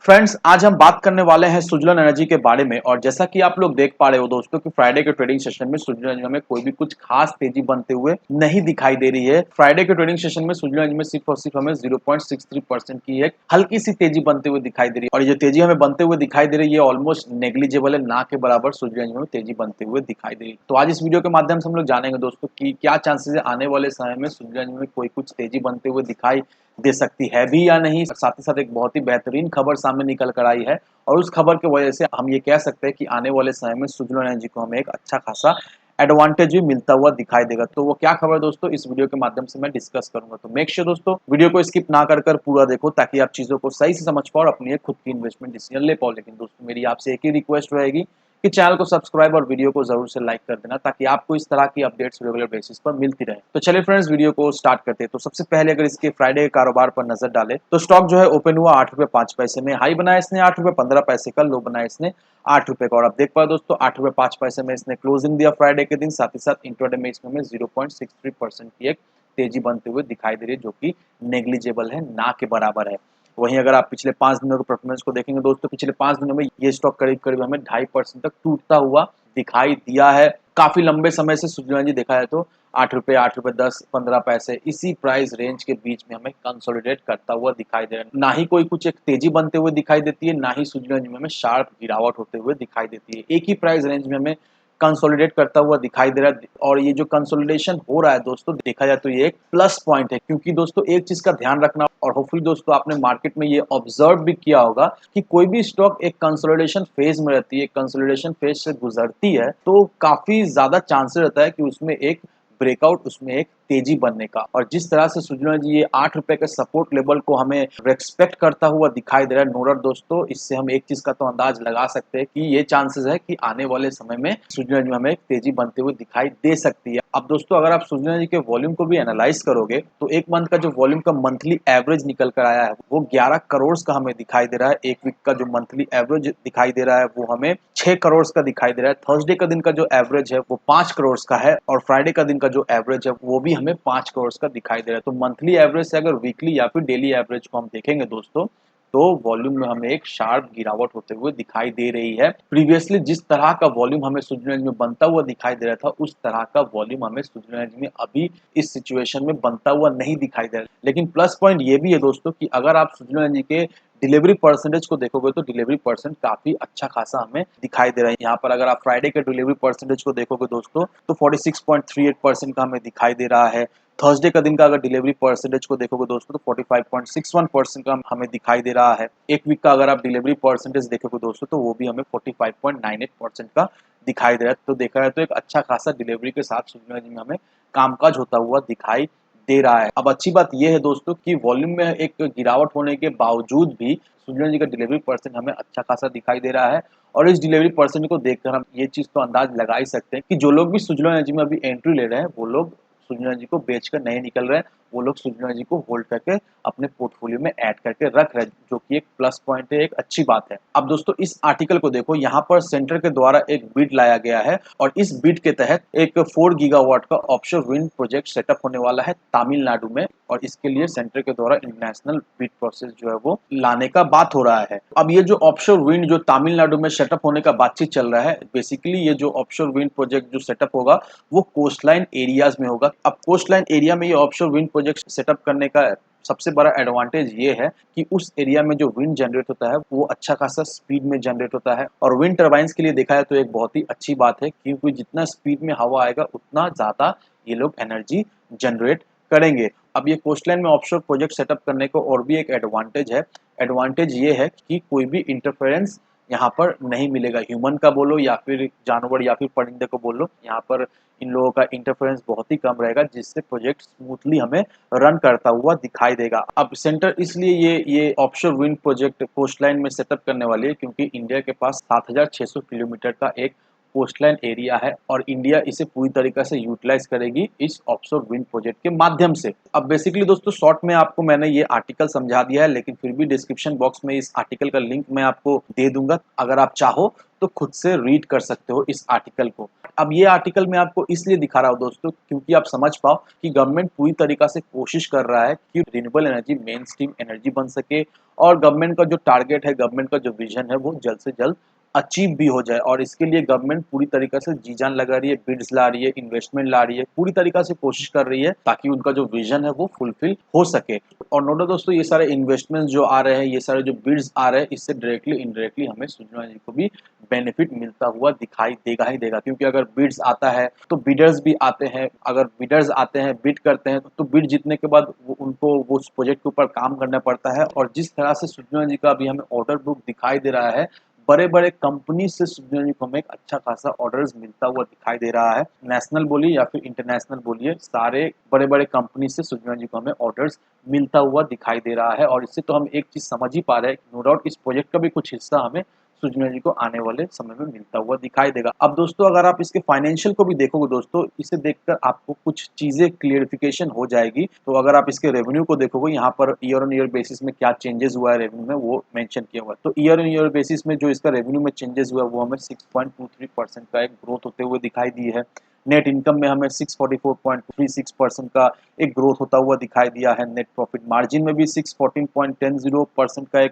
Friends, आज हम बात करने वाले हैं सुजलन एनर्जी के बारे में। और जैसा कि आप लोग देख पा रहे हो दोस्तों कि फ्राइडे के ट्रेडिंग सेशन में सुजलन एनर्जी में कोई भी कुछ खास तेजी बनते हुए नहीं दिखाई दे रही है। फ्राइडे के ट्रेडिंग सेशन में सुजलन एनर्जी में सिर्फ और सिर्फ हमें 0.63% की एक हल्की सी तेजी बनते हुए दिखाई दे रही है। और ये तेजी हमें बनते हुए दिखाई दे रही है ऑलमोस्ट नेग्लिजिबल है, ना के बराबर सुजलन एनर्जी में तेजी बनते हुए दिखाई दे रही है। तो आज इस वीडियो के माध्यम से हम लोग जानेंगे दोस्तों कि क्या चांसेस है आने वाले समय में सुजलन एनर्जी में कोई कुछ तेजी बनते हुए दिखाई दे सकती है भी या नहीं। साथ ही साथ एक बहुत ही बेहतरीन खबर सामने निकल कर आई है और उस खबर की वजह से हम ये कह सकते हैं कि आने वाले समय में सुजलन एनर्जी को हमें एक अच्छा खासा एडवांटेज भी मिलता हुआ दिखाई देगा। तो वो क्या खबर दोस्तों, इस वीडियो के माध्यम से मैं डिस्कस करूंगा। तो मेक श्योर दोस्तों वीडियो को स्किप ना कर पूरा देखो ताकि आप चीजों को सही से समझ पाओ और अपनी एक खुद की इन्वेस्टमेंट डिसीजन ले पाओ। लेकिन दोस्तों मेरी आपसे एक ही रिक्वेस्ट रहेगी कि चैनल को सब्सक्राइब और वीडियो को जरूर से लाइक कर देना ताकि आपको इस तरह की अपडेट्स रेगुलर बेसिस पर मिलती रहे। तो चलिए फ्रेंड्स वीडियो को स्टार्ट करते हैं। तो सबसे पहले अगर इसके फ्राइडे के कारोबार पर नजर डालें तो स्टॉक जो है ओपन हुआ 8 रुपए 5 पैसे में, हाई बनाया इसने 8 रुपए 15 पैसे का, लो बनाया इसने 8 रुपए का। और आप देख पाओ दोस्तों 8 रुपए 5 पैसे में इसने क्लोजिंग दिया फ्राइडे के दिन। साथ ही साथ इंट्राडे में इसमें 0.63% की एक तेजी बनते हुए दिखाई दे रही है जो कि नेग्लिजिबल है, ना के बराबर है। वहीं अगर आप पिछले 5 दिनों के परफॉर्मेंस को देखेंगे दोस्तों, पिछले 5 दिनों में ये स्टॉक करीब करीब हमें 2.5% तक टूटता हुआ दिखाई दिया है। काफी लंबे समय से सुजलन जी देखा जाए तो 8 रुपए 10 15 पैसे इसी प्राइस रेंज के बीच में हमें कंसोलिडेट करता हुआ दिखाई दे रहा है। ना ही कोई कुछ एक तेजी बनते हुए दिखाई देती है, ना ही सुजलन जी में हमें शार्प गिरावट होते हुए दिखाई देती है। एक ही प्राइस रेंज में हमें कंसोलिडेट करता हुआ दिखाई दे रहा है। और ये जो कंसोलिडेशन हो रहा है दोस्तों, देखा जाए तो ये एक प्लस पॉइंट है, क्योंकि दोस्तों एक चीज का ध्यान रखना, और होपफुली दोस्तों आपने मार्केट में ये ऑब्जर्व भी किया होगा कि कोई भी स्टॉक एक कंसोलिडेशन फेज में रहती है, कंसोलिडेशन फेज से गुजरती है तो काफी ज्यादा चांसेस रहता है कि उसमें एक ब्रेकआउट, उसमें एक तेजी बनने का। और जिस तरह से सुजलन जी ये 8 रुपए के सपोर्ट लेवल को हमें रेस्पेक्ट करता हुआ दिखाई दे रहा है, नो डाउट दोस्तों इससे हम एक चीज का तो अंदाज लगा सकते हैं कि ये चांसेस है कि आने वाले समय में सुजलन जी में हमें एक तेजी बनते हुए दिखाई दे सकती है। अब दोस्तों अगर आप सुजलन जी के वॉल्यूम को भी एनालाइज करोगे तो एक मंथ का जो वॉल्यूम का मंथली एवरेज निकल कर आया है वो 11 करोड़ का हमें दिखाई दे रहा है। एक वीक का जो मंथली एवरेज दिखाई दे रहा है वो हमें 6 करोड़ का दिखाई दे रहा है। थर्सडे का दिन का जो एवरेज है वो 5 करोड़ का है और फ्राइडे का दिन का जो एवरेज है वो भी हमें 5 करोड़ का दिखाई दे रहा है। तो मंथली एवरेज से अगर वीकली या फिर डेली एवरेज को हम देखेंगे दोस्तों तो वॉल्यूम में हमें एक शार्प गिरावट होते हुए दिखाई दे रही है। प्रीवियसली जिस तरह का वॉल्यूम हमें सुजलन में बनता हुआ दिखाई दे रहा था उस तरह का वॉल्यूम हमें सुजलन में अभी इस सिचुएशन में बनता हुआ नहीं दिखाई दे रहा। लेकिन प्लस पॉइंट ये भी है दोस्तों कि अगर आप सुजलन जी के डिलीवरी परसेंटेज को देखोगे तो डिलीवरी परसेंट काफी अच्छा खासा हमें दिखाई दे रहा है। यहाँ पर अगर आप फ्राइडे के डिलीवरी परसेंटेज को देखोगे दोस्तों तो 46.38% का हमें दिखाई दे रहा है। थर्सडे का दिन का अगर डिलीवरी परसेंटेज को देखोगे दोस्तों तो 45.61% का हमें दिखाई दे रहा है। एक वीक का अगर आप डिलीवरी परसेंटेज देखोगे दोस्तों तो वो भी हमें 45.98% का दिखाई दे रहा है। तो देखा जाए तो एक अच्छा खासा डिलीवरी के साथ सुजलन में हमें कामकाज होता हुआ दिखाई दे रहा है। अब अच्छी बात यह है दोस्तों कि वॉल्यूम में एक गिरावट होने के बावजूद भी सुजलन जी का डिलीवरी परसेंट हमें अच्छा खासा दिखाई दे रहा है। और इस डिलीवरी परसेंट को देखकर हम ये चीज तो अंदाज लगा ही सकते हैं कि जो लोग भी सुजलन एनर्जी में अभी एंट्री ले रहे हैं वो लोग सुजलन एनर्जी को बेचकर नहीं निकल रहे हैं, वो लोग सुजलन एनर्जी को होल्ड करके अपने पोर्टफोलियो में ऐड करके रख रहे हैं, जो कि एक प्लस पॉइंट है, एक अच्छी बात है। अब दोस्तों इस आर्टिकल को देखो, यहाँ पर सेंटर के द्वारा एक बिड लाया गया है और इस बिड के तहत एक 4 गीगावाट का ऑफशोर विंड प्रोजेक्ट सेटअप होने वाला है तमिलनाडु में। और इसके लिए सेंटर के द्वारा इंटरनेशनल बिड प्रोसेस जो है वो लाने का बात हो रहा है। अब ये जो ऑफशोर विंड जो तमिलनाडु में सेटअप होने का बातचीत चल रहा है, बेसिकली ये जो ऑफशोर विंड प्रोजेक्ट जो सेटअप होगा वो कोस्टलाइन एरियाज में होगा। अब कोस्टलाइन एरिया में ये ऑफशोर विंड प्रोजेक्ट सेटअप करने का सबसे बड़ा एडवांटेज ये है कि उस एरिया में जो विंड जनरेट होता है वो अच्छा खासा स्पीड में जनरेट होता है। और विंड टर्बाइंस के लिए देखा जाए तो एक बहुत ही अच्छी बात है, क्योंकि जितना स्पीड में हवा आएगा उतना ज्यादा ये लोग एनर्जी जनरेट करेंगे। अब ये कोस्टलाइन में ऑफशोर प्रोजेक्ट सेटअप करने को और भी एक एडवांटेज है। एडवांटेज ये है कि कोई भी इंटरफेरेंस यहाँ पर नहीं मिलेगा, ह्यूमन का बोलो या फिर जानवर या फिर परिंदे को बोलो, यहाँ पर इन लोगों का इंटरफेरेंस बहुत ही कम रहेगा, जिससे प्रोजेक्ट स्मूथली हमें रन करता हुआ दिखाई देगा। अब सेंटर इसलिए ये ऑफशोर विंड प्रोजेक्ट कोस्टलाइन में सेटअप करने वाली है क्योंकि इंडिया के पास 7600 किलोमीटर का एक कोस्टलाइन एरिया है और इंडिया इसे पूरी तरीके से यूटिलाइज करेगी इस ऑफशोर विंड प्रोजेक्ट के माध्यम से। अब बेसिकली दोस्तों शॉर्ट में आपको मैंने ये आर्टिकल समझा दिया है, लेकिन फिर भी डिस्क्रिप्शन बॉक्स में इस आर्टिकल का लिंक मैं आपको दे दूंगा, अगर आप चाहो तो खुद से रीड कर सकते हो इस आर्टिकल को। अब ये आर्टिकल मैं आपको इसलिए दिखा रहा हूँ दोस्तों, क्योंकि आप समझ पाओ कि गवर्नमेंट पूरी तरीका से कोशिश कर रहा है कि renewable energy main stream energy बन सके, और गवर्नमेंट का जो टारगेट है, गवर्नमेंट का जो विजन है, वो जल्द से जल्द अचीव भी हो जाए। और इसके लिए गवर्नमेंट पूरी तरीके से जी जान लगा रही है, बिड्स ला रही है, इन्वेस्टमेंट ला रही है, पूरी तरीका से कोशिश कर रही है ताकि उनका जो विजन है वो फुलफिल हो सके। और नो डाउट दोस्तों, ये सारे इन्वेस्टमेंट जो आ रहे हैं, ये सारे जो बिड्स आ रहे हैं, इससे डायरेक्टली इनडायरेक्टली हमें सूर्य एनर्जी को भी बेनिफिट मिलता हुआ दिखाई देगा ही देगा, क्योंकि अगर बिड्स आता है तो बिडर्स भी आते हैं, अगर बिडर्स आते हैं, बिड करते हैं, तो बिड जीतने के बाद उनको वो उस प्रोजेक्ट के ऊपर काम करना पड़ता है। और जिस तरह से सूर्य एनर्जी का अभी हमें ऑर्डर बुक दिखाई दे रहा है, बड़े-बड़े कंपनी से सूर्य एनर्जी को हमें एक अच्छा खासा ऑर्डर्स मिलता हुआ दिखाई दे रहा है। नेशनल बोलिए या फिर इंटरनेशनल बोलिए, सारे बड़े-बड़े कंपनी से सूर्य एनर्जी को हमें ऑर्डर्स मिलता हुआ दिखाई दे रहा है। और इससे तो हम एक चीज़ समझ ही पा रहे हैं, नो डाउट इस प्रोजेक्ट का भी कुछ हिस्सा हमें सूर्य एनर्जी को आने वाले समय में मिलता हुआ दिखाई देगा। अब दोस्तों, अगर आप इसके फाइनेंशियल को भी देखोगे दोस्तों, इसे देखकर आपको कुछ चीज़ें क्लियरिफिकेशन हो जाएगी। तो अगर आप इसके रेवेन्यू को देखोगे, यहाँ per year on year basis में क्या चेंजेस हुआ है रेवेन्यू में, वो मेंशन किया हुआ है। तो ईयर ऑन ईयर बेसिस में जो इसका रेवेन्यू में चेंजेस हुआ है, वो हमें 6.23% का एक ग्रोथ होते हुए दिखाई दी है। नेट इनकम में हमें 644.36% का एक ग्रोथ होता हुआ दिखाई दिया है। नेट प्रॉफिट मार्जिन में भी 614.10% का एक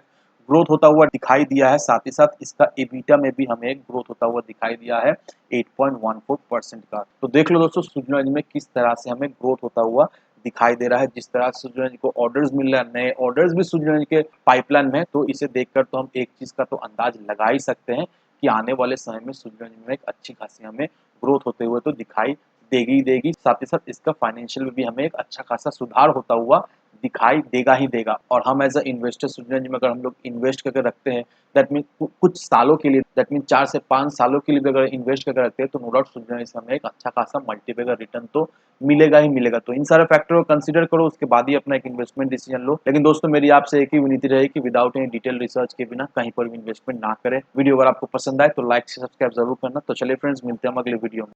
ग्रोथ होता हुआ दिखाई दिया है। साथ ही साथ इसका एबिटा में भी हमें एक ग्रोथ होता हुआ दिखाई दिया है 8.14% का। तो देख लो दोस्तों, सूर्य एनर्जी में किस तरह से हमें ग्रोथ होता हुआ दिखाई दे रहा है। जिस तरह से सूर्य एनर्जी को ऑर्डर्स मिल रहे हैं, नए ऑर्डर्स भी सूर्य एनर्जी के पाइपलाइन में, तो इसे देखकर तो हम एक चीज का तो अंदाज लगा ही सकते हैं कि आने वाले समय में सूर्य एनर्जी में एक अच्छी खासी हमें ग्रोथ होते हुए तो दिखाई देगी ही देगी। साथ ही साथ इसका फाइनेंशियल में भी हमें एक अच्छा खासा सुधार होता हुआ दिखाई देगा ही देगा। और हम as a investor Surya energy में अगर हम लोग इन्वेस्ट करके रखते हैं, दैट मीन कुछ सालों के लिए, दैट मीन 4 से 5 सालों के लिए भी अगर इन्वेस्ट करके रखते हैं, तो नो डाउट सूर्य एनर्जी से हमें एक अच्छा खासा मल्टीपल रिटर्न तो मिलेगा ही मिलेगा। तो इन सारे फैक्टर को कंसीडर करो, उसके बाद ही अपना एक इन्वेस्टमेंट डिसीजन लो। लेकिन दोस्तों, मेरी आपसे एक ही विनती रहेगी कि विदाउट एनी डिटेल रिसर्च के बिना कहीं पर भी इन्वेस्टमेंट ना करें। वीडियो अगर आपको पसंद आए तो लाइक से सब्सक्राइब जरूर करना। तो चलिए फ्रेंड्स, मिलते हैं हम अगले वीडियो में।